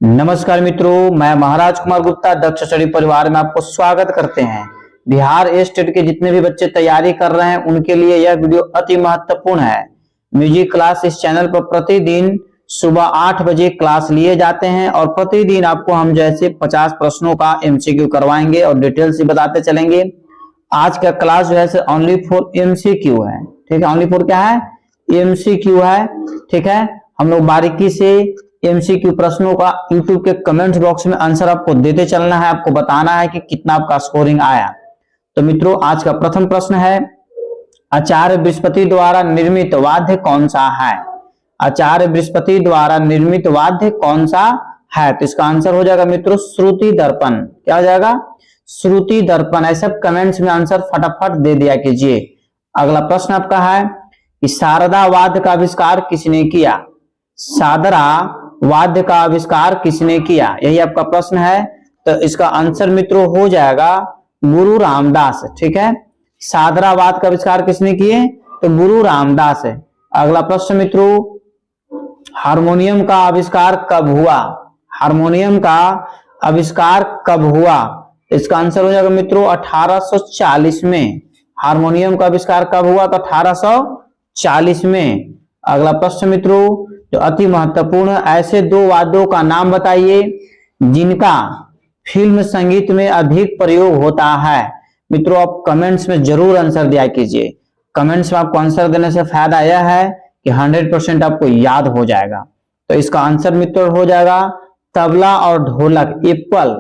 नमस्कार मित्रों, मैं महाराज कुमार गुप्ता दक्ष स्टडी परिवार में आपको स्वागत करते हैं। बिहार स्टेट के जितने भी बच्चे तैयारी कर रहे हैं उनके लिए यह वीडियो अति महत्वपूर्ण है। म्यूजिक क्लास इस चैनल पर प्रतिदिन सुबह 8 बजे क्लास लिए जाते हैं और प्रतिदिन आपको हम जैसे 50 प्रश्नों का एमसीक्यू करवाएंगे और डिटेल से बताते चलेंगे। आज का क्लास जो है ओनली फॉर एमसीक्यू है, ठीक है। ओनली फॉर क्या है? एमसीक्यू है, ठीक है। हम लोग बारीकी से एमसीक्यू प्रश्नों का यूट्यूब के कमेंट बॉक्स में आंसर आपको देते चलना है, आपको बताना है कि कितना आपका स्कोरिंग आया। तो मित्रों, आज का प्रथम प्रश्न है, आचार्य बृहस्पति द्वारा निर्मित वाद्य कौन सा है? आचार्य बृहस्पति द्वारा निर्मित वाद्य कौन सा है? तो इसका आंसर हो जाएगा मित्रों श्रुति दर्पण। क्या हो जाएगा? श्रुति दर्पण। ऐसा कमेंट्स में आंसर फटाफट दे दिया कीजिए। अगला प्रश्न आपका है कि शारदा वाद्य का आविष्कार किसने किया? शारदा वाद्य का आविष्कार किसने किया? यही आपका प्रश्न है। तो इसका आंसर मित्रों हो जाएगा गुरु रामदास, ठीक है। शारदा वाद्य का आविष्कार किसने किए? तो गुरु रामदास है। अगला प्रश्न मित्रों, हारमोनियम का आविष्कार कब हुआ? हारमोनियम का आविष्कार कब हुआ? इसका आंसर हो जाएगा मित्रों 1840 में। हारमोनियम का आविष्कार कब हुआ? तो 1840 में। अगला प्रश्न मित्रों जो अति महत्वपूर्ण, ऐसे दो वाद्यों का नाम बताइए जिनका फिल्म संगीत में अधिक प्रयोग होता है। मित्रों आप कमेंट्स में जरूर आंसर दिया कीजिए। कमेंट्स में आपको आंसर देने से फायदा यह है कि 100% आपको याद हो जाएगा। तो इसका आंसर मित्रों हो जाएगा तबला और ढोलक, एप्पल,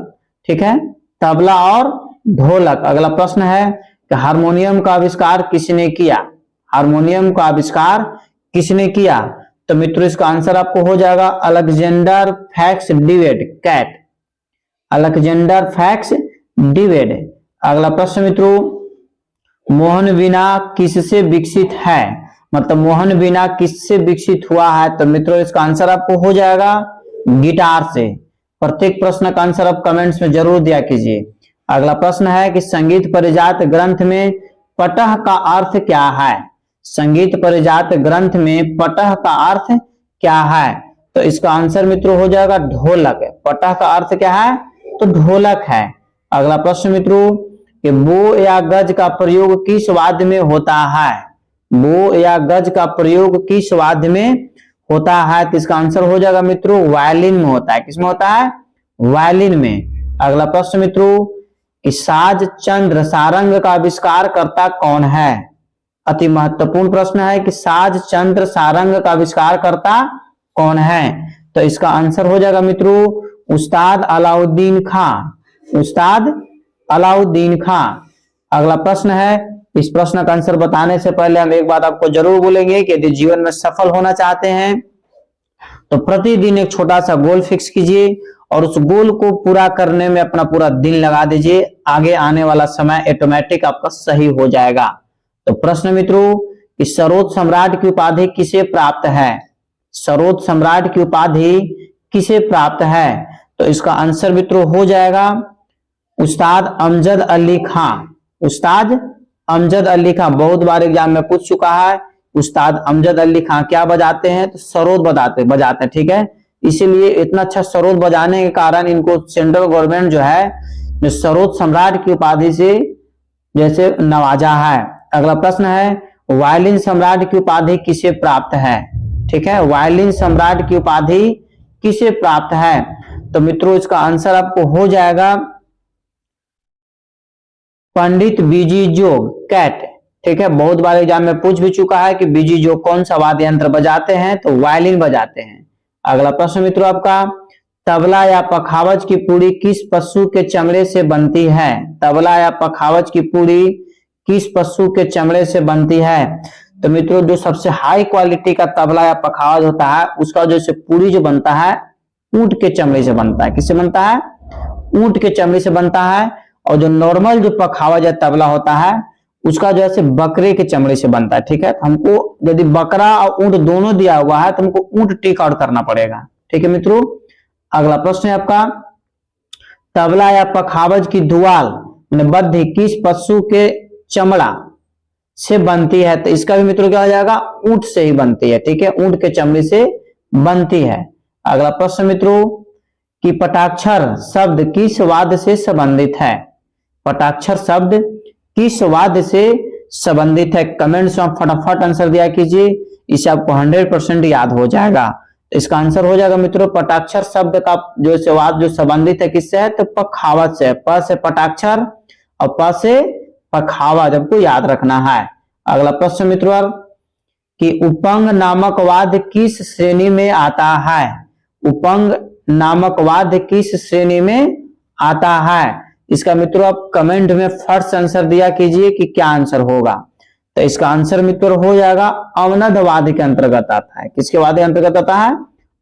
ठीक है। तबला और ढोलक। अगला प्रश्न है कि हारमोनियम का आविष्कार किसने किया? हारमोनियम का आविष्कार किसने किया? तो मित्रों इसका आंसर आपको हो जाएगा अलेक्जेंडर फैक्स डिवेड, कैट, अलेक्जेंडर फैक्स डिवेड। अगला प्रश्न मित्रों, मोहन वीणा किससे विकसित है? मतलब मोहन वीणा किससे विकसित हुआ है? तो मित्रों इसका आंसर आपको हो जाएगा गिटार से। प्रत्येक प्रश्न का आंसर आप कमेंट्स में जरूर दिया कीजिए। अगला प्रश्न है कि संगीत परिजात ग्रंथ में पटह का अर्थ क्या है? संगीत परिजात ग्रंथ में पटह का अर्थ क्या है? तो इसका आंसर मित्रों हो जाएगा ढोलक। पटह का अर्थ क्या है? तो ढोलक है। अगला प्रश्न मित्रों कि बो या गज का प्रयोग किस वाद्य में होता है? बो या गज का प्रयोग किस वाद्य में होता है? तो इसका आंसर हो जाएगा मित्रों वायलिन में होता है। किसमें होता है? वायलिन में। अगला प्रश्न मित्रों कि साज चंद्र सारंग का आविष्कार करता कौन है? अति महत्वपूर्ण प्रश्न है कि साज चंद्र सारंग का आविष्कार करता कौन है? तो इसका आंसर हो जाएगा मित्रों उस्ताद अलाउद्दीन खां, उस्ताद अलाउद्दीन खां। अगला प्रश्न है, इस प्रश्न का आंसर बताने से पहले हम एक बात आपको जरूर बोलेंगे कि यदि जीवन में सफल होना चाहते हैं तो प्रतिदिन एक छोटा सा गोल फिक्स कीजिए और उस गोल को पूरा करने में अपना पूरा दिन लगा दीजिए। आगे आने वाला समय ऑटोमेटिक आपका सही हो जाएगा। तो प्रश्न मित्रों कि सरोद सम्राट की उपाधि किसे प्राप्त है? सरोद सम्राट की उपाधि किसे प्राप्त है? तो इसका आंसर मित्रों हो जाएगा उस्ताद अमजद अली खां। उस्ताद अमजद अली खां बहुत बार एग्जाम में पूछ चुका है। उस्ताद अमजद अली खां क्या बजाते हैं? तो सरोद बजाते हैं, ठीक है। इसीलिए इतना अच्छा सरोद बजाने के कारण इनको सेंट्रल गवर्नमेंट जो है सरोद सम्राट की उपाधि से जैसे नवाजा है। अगला प्रश्न है वायलिन सम्राट की उपाधि किसे प्राप्त है? ठीक है, वायलिन सम्राट की उपाधि किसे प्राप्त है? तो मित्रों इसका आंसर आपको हो जाएगा पंडित बीजी जोग, कैट, ठीक है। बहुत बार एग्जाम में पूछ भी चुका है कि बीजी जोग कौन सा वाद्य यंत्र बजाते हैं? तो वायलिन बजाते हैं। अगला प्रश्न मित्रों आपका, तबला या पखावज की पूड़ी किस पशु के चमड़े से बनती है? तबला या पखावज की पूड़ी किस पशु के चमड़े से बनती है? तो मित्रों जो सबसे हाई क्वालिटी का तबला या पखावज होता है उसका जो पूड़ी जो बनता है ऊंट के चमड़े से बनता है। किससे बनता है? ऊंट के चमड़े से बनता है। और जो नॉर्मल जो पखावज या तबला होता है उसका जो है बकरे के चमड़े से बनता है, ठीक है। तो हमको यदि बकरा और ऊंट दोनों दिया हुआ है तो हमको ऊंट टिक आउट करना पड़ेगा, ठीक है मित्रों। अगला प्रश्न है आपका, तबला या पखावज की धुआल बद्ध किस पशु के चमड़ा से बनती है? तो इसका भी मित्रों क्या हो जाएगा? ऊंट से ही बनती है, ठीक है। ऊंट के चमड़े से बनती है। अगला प्रश्न मित्रों कि पटाक्षर शब्द किस वाद्य से संबंधित है? पटाक्षर शब्द किस वाद्य से संबंधित है? कमेंट्स में फटाफट आंसर दिया कीजिए, इसे आपको 100% याद हो जाएगा। इसका आंसर हो जाएगा मित्रों, पटाक्षर शब्द का जो वाद्य जो संबंधित है किससे है? तो पखावज से। प से पटाक्षर और प से पखावज आपको याद रखना है। अगला प्रश्न मित्रों, कि उपंग नामक वाद्य किस श्रेणी में आता है? उपंग नामक वाद्य किस श्रेणी में आता है? इसका मित्रों आप कमेंट में फर्स्ट आंसर दिया कीजिए कि क्या आंसर होगा। तो इसका आंसर मित्रों हो जाएगा अवनद वाद्य के अंतर्गत आता है। किसके वाद्य के अंतर्गत आता है?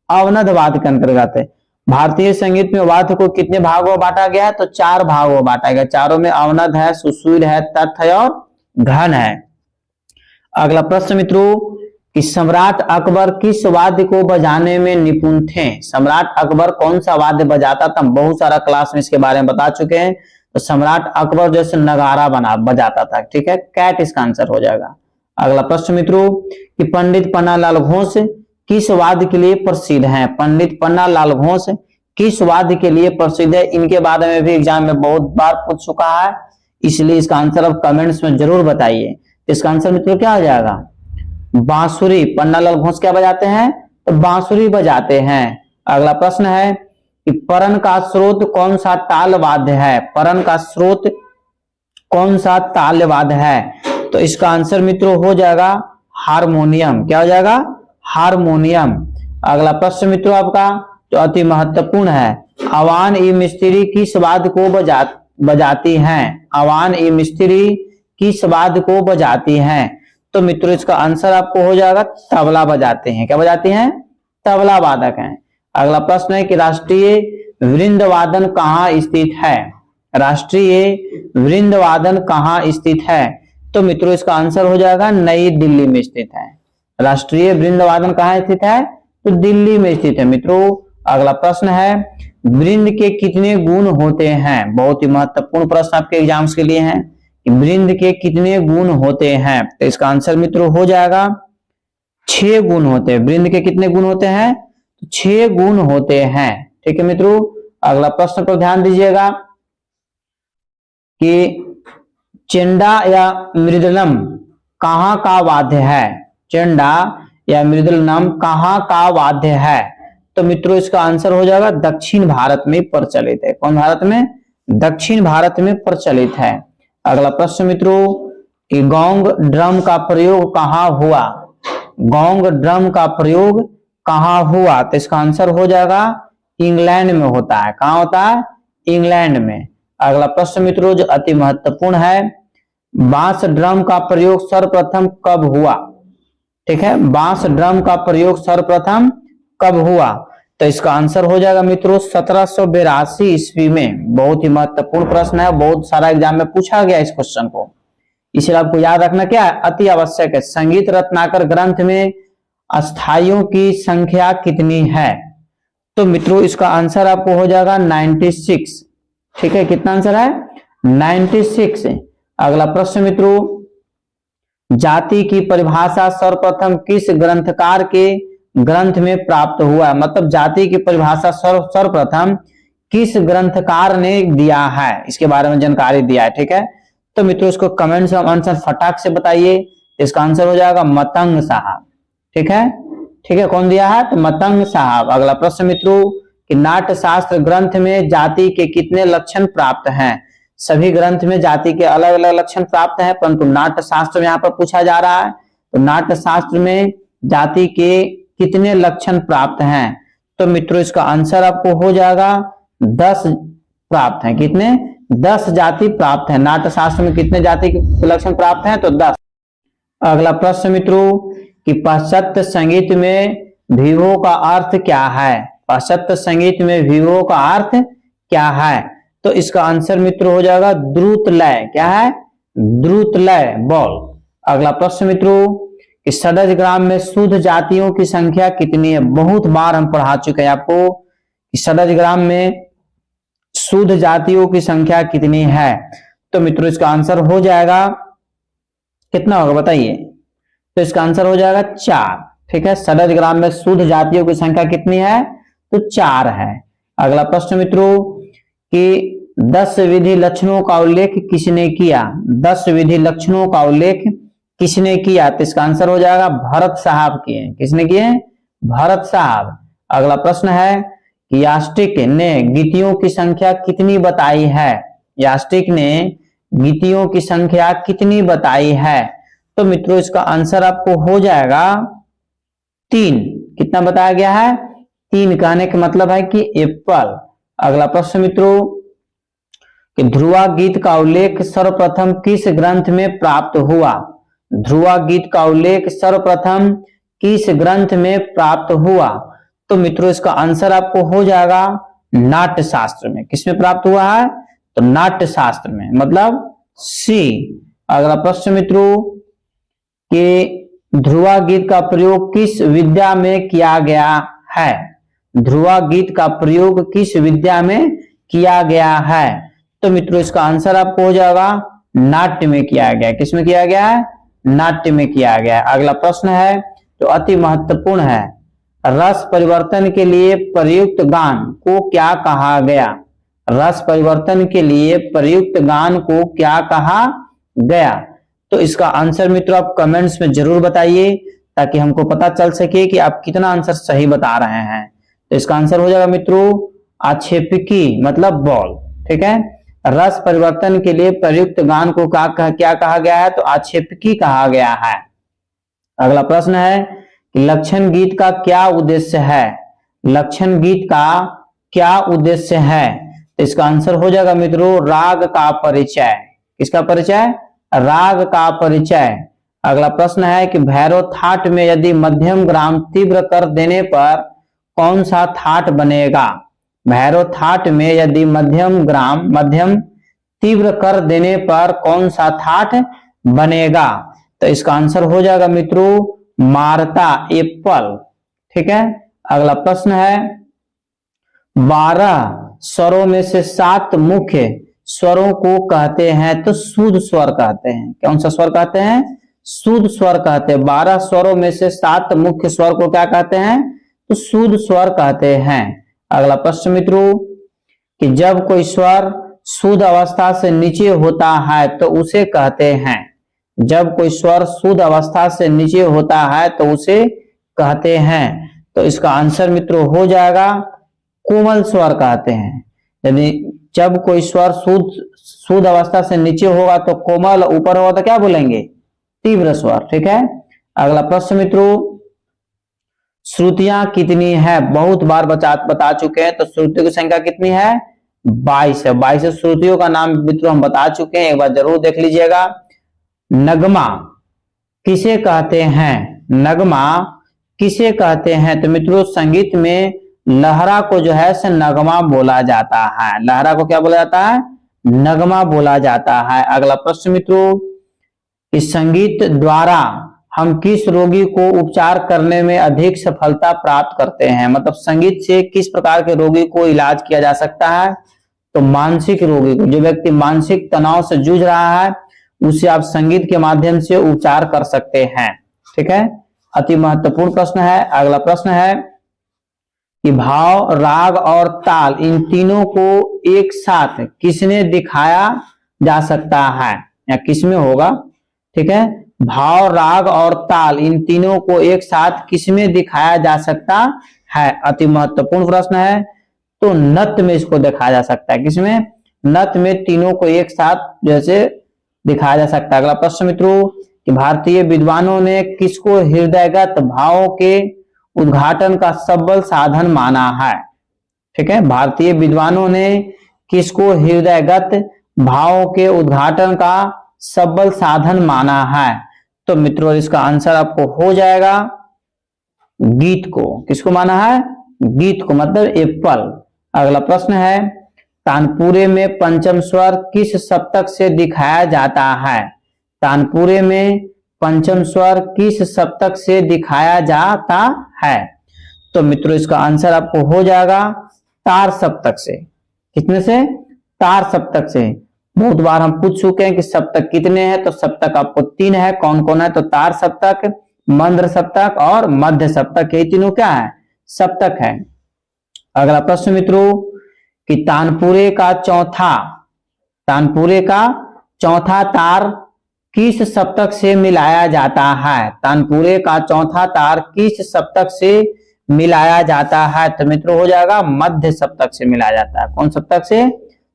अवनद वाद्य के अंतर्गत है। भारतीय संगीत में वाद्य को कितने भागों में बांटा गया है? तो 4 भागों में बांटा गया। चारों में अवनद है, सुशील है, तत् है और घन है। अगला प्रश्न मित्रों, कि सम्राट अकबर किस वाद्य को बजाने में निपुण थे? सम्राट अकबर कौन सा वाद्य बजाता था? हम बहुत सारा क्लास में इसके बारे में बता चुके हैं। तो सम्राट अकबर जैसे नगारा बजाता था। ठीक है, कैट इसका आंसर हो जाएगा। अगला प्रश्न मित्रों, कि पंडित पन्नालाल घोष किस वाद्य के लिए प्रसिद्ध हैं? पंडित पन्नालाल घोष किस वाद्य के लिए प्रसिद्ध है? इनके बारे में भी एग्जाम में बहुत बार पूछ चुका है, इसलिए इसका आंसर आप कमेंट्स में जरूर बताइए। इसका आंसर मित्रों क्या हो जाएगा? बांसुरी। पन्नालाल घोष क्या बजाते हैं? तो बांसुरी बजाते हैं। अगला प्रश्न है कि परन का स्रोत कौन सा ताल वाद्य है? परन का स्रोत कौन सा ताल वाद्य है? तो इसका आंसर मित्रों हो जाएगा हारमोनियम। क्या हो जाएगा? हारमोनियम। अगला प्रश्न मित्रों आपका जो अति महत्वपूर्ण है, अवान ई मिस्त्री किस वाद्य को बजाती हैं? अवान ई मिस्त्री किस वाद्य को बजाती हैं? तो मित्रों इसका आंसर आपको हो जाएगा तबला बजाते हैं। क्या बजाते हैं? तबला वादक हैं। अगला प्रश्न है कि राष्ट्रीय वृंदवादन कहाँ स्थित है? राष्ट्रीय वृंदवादन कहाँ स्थित है? तो मित्रों इसका आंसर हो जाएगा नई दिल्ली में स्थित है। राष्ट्रीय वृंदवादन कहाँ स्थित है? तो दिल्ली में स्थित है मित्रों। अगला प्रश्न है, वृंद के कितने गुण होते हैं? बहुत ही महत्वपूर्ण प्रश्न आपके एग्जाम्स के लिए है। वृंद के कितने गुण होते हैं? तो इसका आंसर मित्रों हो जाएगा 6 गुण होते हैं। वृंद के कितने गुण होते हैं? 6 गुण होते हैं। ठीक है मित्रों। अगला प्रश्न पर ध्यान दीजिएगा कि चेंडा या मृदलम कहाँ का वाद्य है? चेंडा या मृदलम कहाँ का वाद्य है? तो मित्रों इसका आंसर हो जाएगा दक्षिण भारत में प्रचलित है। कौन भारत में? दक्षिण भारत में प्रचलित है। अगला प्रश्न मित्रों, कि गोंग ड्रम का प्रयोग कहाँ हुआ? गोंग ड्रम का प्रयोग कहाँ हुआ? तो इसका आंसर हो जाएगा इंग्लैंड में होता है। कहाँ होता है? इंग्लैंड में। अगला प्रश्न मित्रों जो अति महत्वपूर्ण है, बांस ड्रम का प्रयोग सर्वप्रथम कब हुआ? ठीक है, बांस ड्रम का प्रयोग सर्वप्रथम कब हुआ? तो इसका आंसर हो जाएगा मित्रों 1782 ईस्वी में। बहुत ही महत्वपूर्ण प्रश्न है, बहुत सारा एग्जाम में पूछा गया इस क्वेश्चन को, इसलिए आपको याद रखना क्या है? अति आवश्यक है। संगीत रत्नाकर ग्रंथ में अस्थाइयों की संख्या कितनी है? तो मित्रों इसका आंसर आपको हो जाएगा 96। ठीक है, कितना आंसर है? 96। अगला प्रश्न मित्रों, जाति की परिभाषा सर्वप्रथम किस ग्रंथकार के ग्रंथ में प्राप्त हुआ है? मतलब जाति की परिभाषा सर्वप्रथम किस ग्रंथकार ने दिया है, इसके बारे में जानकारी दिया है। ठीक है, तो मित्रों इसको कमेंट्स में आंसर फटाक से बताइए। इसका आंसर हो जाएगा मतंग साहब। ठीक है, ठीक है, कौन दिया है? तो मतंग साहब। अगला प्रश्न मित्रों, कि नाट्य शास्त्र ग्रंथ में जाति के कितने लक्षण प्राप्त हैं? सभी ग्रंथ में जाति के अलग अलग लक्षण प्राप्त हैं, परंतु नाट्य शास्त्र में यहाँ पर पूछा जा रहा है, तो नाट्य शास्त्र में जाति के कितने लक्षण प्राप्त हैं? तो मित्रों इसका आंसर आपको हो जाएगा 10 प्राप्त हैं। कितने? 10 जाति प्राप्त है। नाट्य शास्त्र में कितने जाति के लक्षण प्राप्त हैं? तो 10। अगला प्रश्न मित्रों, कि पाश्चात्य संगीत में विभो का अर्थ क्या है? पाश्चात्य संगीत में विभो का अर्थ क्या है? तो इसका आंसर मित्रों हो जाएगा द्रुत लय। क्या है? द्रुत लय, बॉल। अगला प्रश्न मित्रों, कि षडज ग्राम में शुद्ध जातियों की संख्या कितनी है? बहुत बार हम पढ़ा चुके हैं आपको कि षडज ग्राम में शुद्ध जातियों की संख्या कितनी है। तो मित्रों इसका आंसर हो जाएगा कितना होगा बताइए? तो इसका आंसर हो जाएगा 4। ठीक है, षडज ग्राम में शुद्ध जातियों की संख्या कितनी है? तो 4 है। अगला प्रश्न मित्रों कि 10 विधि लक्षणों का उल्लेख किसने किया? 10 विधि लक्षणों का उल्लेख किसने किया? तो इसका आंसर हो जाएगा भरत साहब किए। किसने किए? भरत साहब। अगला प्रश्न है कि यास्टिक ने गीतियों की संख्या कितनी बताई है? यास्टिक ने गीतियों की संख्या कितनी बताई है? तो मित्रों इसका आंसर आपको हो जाएगा 3। कितना बताया गया है? 3। कहने का मतलब है कि एप्पल। अगला प्रश्न मित्रों कि ध्रुवा गीत का उल्लेख सर्वप्रथम किस ग्रंथ में प्राप्त हुआ? ध्रुवा गीत का उल्लेख सर्वप्रथम किस ग्रंथ में प्राप्त हुआ? तो मित्रों इसका आंसर आपको हो जाएगा नाट्य शास्त्र में। किसमें प्राप्त हुआ है? तो नाट्य शास्त्र में, मतलब सी। अगला प्रश्न मित्रों कि ध्रुवा गीत का प्रयोग किस विद्या में किया गया है? ध्रुवा गीत का प्रयोग किस विद्या में किया गया है? तो मित्रों इसका आंसर आपको हो जाएगा नाट्य में किया गया। किसमें किया गया है? नाट्य में किया गया है। अगला प्रश्न है जो अति महत्वपूर्ण है, रस परिवर्तन के लिए प्रयुक्त गान को क्या कहा गया? रस परिवर्तन के लिए प्रयुक्त गान को क्या कहा गया? तो इसका आंसर मित्रों आप कमेंट्स में जरूर बताइए ताकि हमको पता चल सके कि आप कितना आंसर सही बता रहे हैं। तो इसका आंसर हो जाएगा मित्रों आक्षेपिकी, मतलब बॉल। ठीक है, रस परिवर्तन के लिए प्रयुक्त गान को क्या कहा गया है? तो आक्षेपिकी कहा गया है। अगला प्रश्न है कि लक्षण गीत का क्या उद्देश्य है? लक्षण गीत का क्या उद्देश्य है? तो इसका आंसर हो जाएगा मित्रों राग का परिचय। किसका परिचय? राग का परिचय। अगला प्रश्न है कि भैरव थाट में यदि मध्यम ग्राम तीव्र कर देने पर कौन सा थाट बनेगा? भैरव थाट में यदि मध्यम तीव्र कर देने पर कौन सा थाट बनेगा? तो इसका आंसर हो जाएगा मित्रों मारता, एप्पल। ठीक है, अगला प्रश्न है 12 स्वरों में से 7 मुख्य स्वरों को कहते हैं तो शुद्ध स्वर कहते हैं। कौन सा स्वर कहते हैं? शुद्ध स्वर कहते हैं। 12 स्वरों में से 7 मुख्य स्वर को क्या कहते हैं? तो शुद्ध स्वर कहते हैं। अगला प्रश्न मित्रों कि जब कोई स्वर शुद्ध अवस्था से नीचे होता है तो उसे कहते हैं। जब कोई स्वर शुद्ध अवस्था से नीचे होता है तो उसे कहते हैं। तो इसका आंसर मित्रों हो जाएगा कोमल स्वर कहते हैं। यदि जब कोई स्वर शुद्ध अवस्था से नीचे होगा तो कोमल, ऊपर होगा तो क्या बोलेंगे? तीव्र स्वर। ठीक है, अगला प्रश्न मित्रों श्रुतियां कितनी है? बहुत बार बता चुके हैं। तो श्रुतियों की संख्या कितनी है? 22 है। 22 श्रुतियों का नाम मित्रों हम बता चुके हैं, एक बार जरूर देख लीजिएगा। नगमा किसे कहते हैं? नगमा किसे कहते हैं? तो मित्रों संगीत में लहरा को जो है से नगमा बोला जाता है। लहरा को क्या बोला जाता है? नगमा बोला जाता है। अगला प्रश्न मित्रों इस संगीत द्वारा हम किस रोगी को उपचार करने में अधिक सफलता प्राप्त करते हैं? मतलब संगीत से किस प्रकार के रोगी को इलाज किया जा सकता है? तो मानसिक रोगी को, जो व्यक्ति मानसिक तनाव से जूझ रहा है उसे आप संगीत के माध्यम से उपचार कर सकते हैं। ठीक है, अति महत्वपूर्ण प्रश्न है। अगला प्रश्न है कि भाव, राग और ताल इन तीनों को एक साथ किसने दिखाया जा सकता है या किसमें होगा? ठीक है, भाव, राग और ताल इन तीनों को एक साथ किसमें दिखाया जा सकता है? अति महत्वपूर्ण प्रश्न है। तो नृत्य में इसको दिखाया जा सकता है। किसमें? नृत्य में तीनों को एक साथ जैसे दिखाया जा सकता है। अगला प्रश्न मित्रों कि भारतीय विद्वानों ने किसको हृदयगत भावों के उद्घाटन का सबल साधन माना है? ठीक है, भारतीय विद्वानों ने किसको हृदयगत भावों के उद्घाटन का सबल साधन माना है? तो मित्रों इसका आंसर आपको हो जाएगा गीत को। किसको माना है? गीत को, मतलब एप्पल। अगला प्रश्न है तानपुरे में पंचम स्वर किस सप्तक से दिखाया जाता है? तानपुरे में पंचम स्वर किस सप्तक से दिखाया जाता है? तो मित्रों इसका आंसर आपको हो जाएगा तार सप्तक से। कितने से? तार सप्तक से। बहुत बार हम पूछ चुके हैं कि सप्तक कितने हैं, तो सप्तक आपको 3 है। कौन कौन है? तो तार सप्तक, मंद्र सप्तक और मध्य सप्तक। ये तीनों क्या है? सप्तक है। अगला प्रश्न मित्रों कि तानपुरे का चौथा तार किस सप्तक से मिलाया जाता है? तानपुरे का चौथा तार किस सप्तक से मिलाया जाता है? तो मित्रों हो जाएगा मध्य सप्तक से मिलाया जाता है। कौन सप्तक से?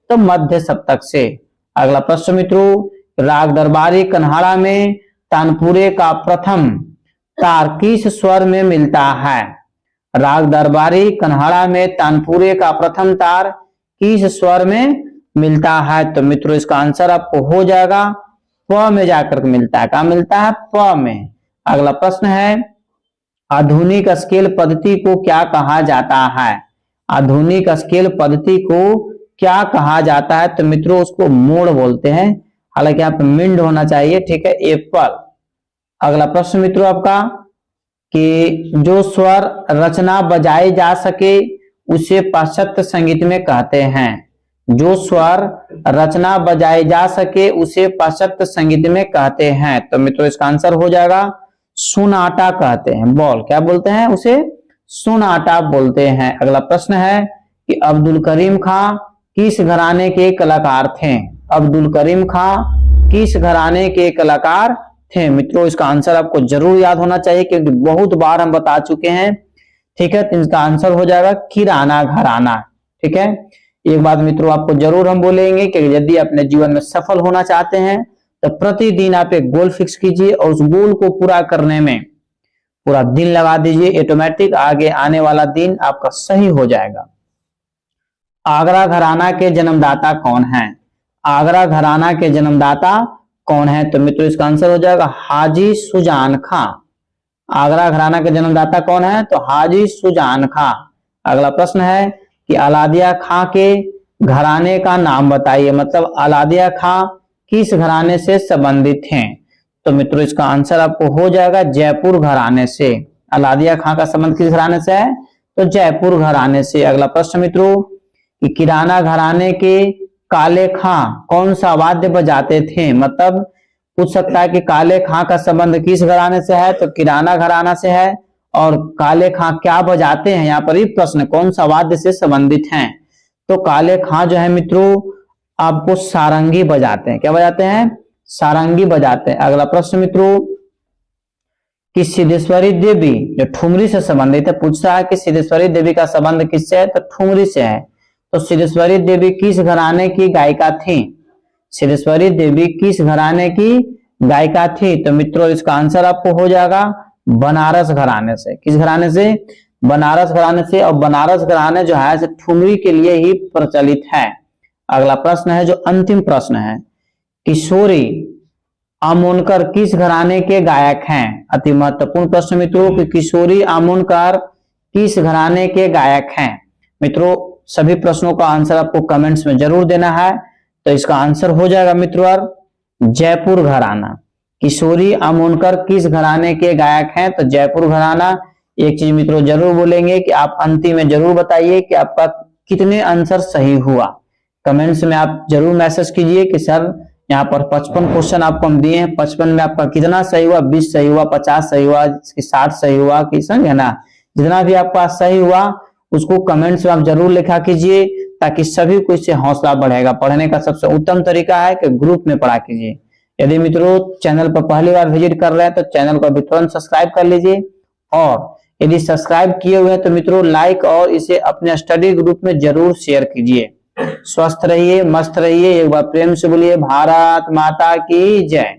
तो मध्य सप्तक से। अगला प्रश्न मित्रों राग दरबारी कन्हाड़ा में तानपुरे का प्रथम तार किस स्वर में मिलता है? राग दरबारी कन्हाड़ा में तानपुरे का प्रथम तार किस स्वर में मिलता है? तो मित्रों इसका आंसर आपको हो जाएगा प में जाकर के मिलता है। कहा मिलता है? प में। अगला प्रश्न है आधुनिक स्केल पद्धति को क्या कहा जाता है? आधुनिक स्केल पद्धति को क्या कहा जाता है? तो मित्रों उसको मोड़ बोलते हैं, हालांकि यहाँ पे मिंड होना चाहिए, ठीक है, एप्पल। अगला प्रश्न मित्रों आपका कि जो स्वर रचना बजाई जा सके उसे पाश्चात्य संगीत में कहते हैं। जो स्वर रचना बजाई जा सके उसे पाश्चात्य संगीत में कहते हैं। तो मित्रों इसका आंसर हो जाएगा सुनाटा कहते हैं। बॉल क्या बोलते हैं? उसे सुनाटा बोलते हैं। अगला प्रश्न है कि अब्दुल करीम खां किस घराने के कलाकार थे? अब्दुल करीम खां किस घराने के कलाकार थे? मित्रों इसका आंसर आपको जरूर याद होना चाहिए क्योंकि बहुत बार हम बता चुके हैं, ठीक है। तो इसका आंसर हो जाएगा किराना घराना, ठीक है। एक बात मित्रों आपको जरूर हम बोलेंगे कि यदि अपने जीवन में सफल होना चाहते हैं तो प्रतिदिन आप एक गोल फिक्स कीजिए और उस गोल को पूरा करने में पूरा दिन लगा दीजिए, ऑटोमेटिक आगे आने वाला दिन आपका सही हो जाएगा। आगरा घराना के जन्मदाता कौन है? आगरा घराना के जन्मदाता कौन है? तो मित्रों इसका आंसर हो जाएगा हाजी सुजान खां। आगरा घराना के जन्मदाता कौन है? तो हाजी सुजान खां। अगला प्रश्न है कि अलादिया खां के घराने का नाम बताइए, मतलब अलादिया खां किस घराने से संबंधित हैं? तो मित्रों इसका आंसर आपको हो जाएगा जयपुर घराने से। अलादिया खां का संबंध किस घराने से है? तो जयपुर घराने से। अगला प्रश्न मित्रों कि किराना घराने के काले खां कौन सा वाद्य बजाते थे? मतलब पूछ सकता है कि काले खां का संबंध किस घराने से है? तो किराना घराना से है। और काले खां क्या बजाते हैं? यहाँ पर ही प्रश्न कौन सा वाद्य से संबंधित हैं? तो काले खां जो है मित्रों आपको सारंगी बजाते हैं। क्या बजाते हैं? सारंगी बजाते हैं। अगला प्रश्न मित्रों कि सिद्धेश्वरी देवी जो ठुमरी से संबंधित है, पूछता है कि सिद्धेश्वरी देवी का संबंध किससे है? तो ठुमरी से है। तो सिद्धेश्वरी देवी किस घराने की गायिका थी? सिद्धेश्वरी देवी किस घराने की गायिका थी? तो मित्रों इसका आंसर आपको हो जाएगा बनारस घराने से। किस घराने से? बनारस घराने से। और बनारस घराने जो है ठुमरी के लिए ही प्रचलित है। अगला प्रश्न है जो अंतिम प्रश्न है, किशोरी आमोनकर किस घराने के गायक हैं? अति महत्वपूर्ण प्रश्न मित्रों कि किशोरी आमोनकर किस घराने के गायक हैं? मित्रों सभी प्रश्नों का आंसर आपको कमेंट्स में जरूर देना है। तो इसका आंसर हो जाएगा मित्रों जयपुर घराना। किशोरी आमोनकर किस घराने के गायक हैं? तो जयपुर घराना। एक चीज मित्रों जरूर बोलेंगे कि आप अंतिम में जरूर बताइए कि आपका कितने आंसर सही हुआ। कमेंट्स में आप जरूर मैसेज कीजिए कि सर यहाँ पर 55 क्वेश्चन आपको हम दिए हैं, 55 में आपका कितना सही हुआ? 20 सही हुआ, 50 सही हुआ, 60 सही हुआ, कि समझे ना? जितना भी आपका सही हुआ उसको कमेंट्स में आप जरूर लिखा कीजिए ताकि सभी को इससे हौसला बढ़ेगा। पढ़ने का सबसे उत्तम तरीका है कि ग्रुप में पढ़ा कीजिए। यदि मित्रों चैनल पर पहली बार विजिट कर रहे हैं तो चैनल को अभी तुरंत सब्सक्राइब कर लीजिए, और यदि सब्सक्राइब किए हुए हैं तो मित्रों लाइक और इसे अपने स्टडी ग्रुप में जरूर शेयर कीजिए। स्वस्थ रहिए, मस्त रहिए। एक बार प्रेम से बोलिए भारत माता की जय।